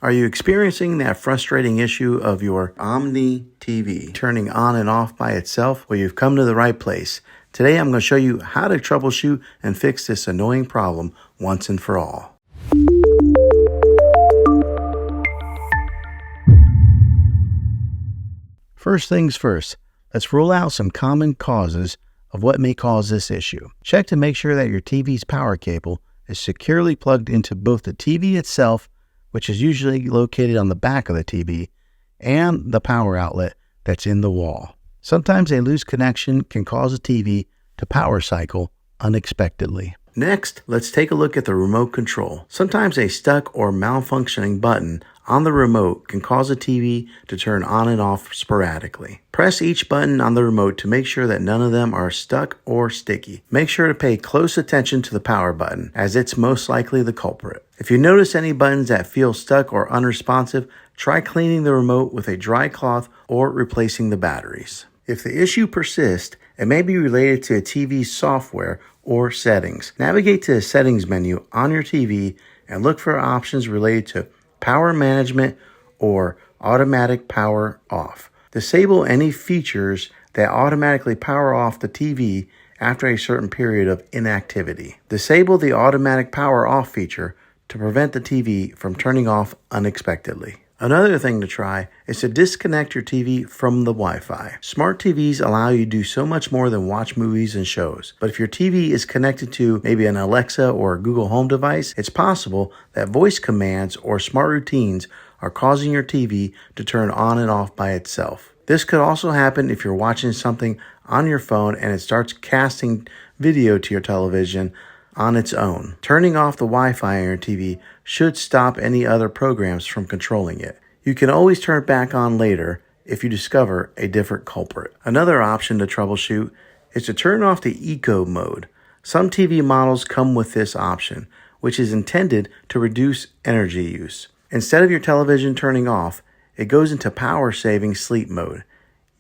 Are you experiencing that frustrating issue of your Omni TV turning on and off by itself? Well, you've come to the right place. Today I'm going to show you how to troubleshoot and fix this annoying problem once and for all. First things first, let's rule out some common causes of what may cause this issue. Check to make sure that your TV's power cable is securely plugged into both the TV itself, which is usually located on the back of the TV, and the power outlet that's in the wall. Sometimes a loose connection can cause a TV to power cycle unexpectedly. Next, let's take a look at the remote control. Sometimes a stuck or malfunctioning button on the remote can cause a TV to turn on and off sporadically. Press each button on the remote to make sure that none of them are stuck or sticky. Make sure to pay close attention to the power button, as it's most likely the culprit. If you notice any buttons that feel stuck or unresponsive, try cleaning the remote with a dry cloth or replacing the batteries. If the issue persists, it may be related to a TV's software or settings. Navigate to the settings menu on your TV and look for options related to power management or automatic power off. Disable any features that automatically power off the TV after a certain period of inactivity. Disable the automatic power off feature to prevent the TV from turning off unexpectedly. Another thing to try is to disconnect your TV from the Wi-Fi. Smart TVs allow you to do so much more than watch movies and shows. But if your TV is connected to maybe an Alexa or a Google Home device, it's possible that voice commands or smart routines are causing your TV to turn on and off by itself. This could also happen if you're watching something on your phone and it starts casting video to your television on its own. Turning off the Wi-Fi on your TV should stop any other programs from controlling it. You can always turn it back on later if you discover a different culprit. Another option to troubleshoot is to turn off the eco mode. Some TV models come with this option, which is intended to reduce energy use. Instead of your television turning off, it goes into power-saving sleep mode.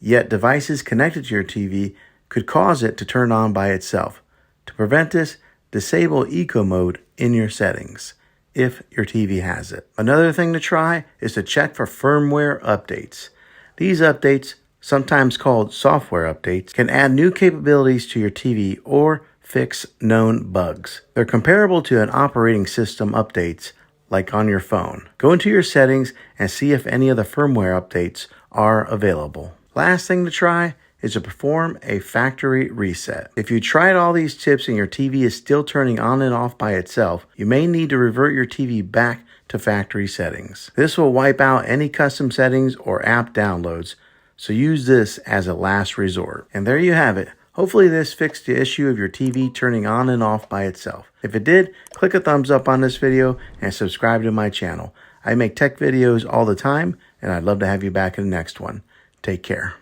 Yet devices connected to your TV could cause it to turn on by itself. To prevent this, disable eco mode in your settings if your TV has it. Another thing to try is to check for firmware updates. These updates, sometimes called software updates, can add new capabilities to your TV or fix known bugs. They're comparable to an operating system updates like on your phone. Go into your settings and see if any of the firmware updates are available. Last thing to try is to perform a factory reset. If you tried all these tips and your TV is still turning on and off by itself, you may need to revert your TV back to factory settings. This will wipe out any custom settings or app downloads, so use this as a last resort. And there you have it. Hopefully this fixed the issue of your TV turning on and off by itself. If it did, click a thumbs up on this video and subscribe to my channel. I make tech videos all the time, and I'd love to have you back in the next one. Take care.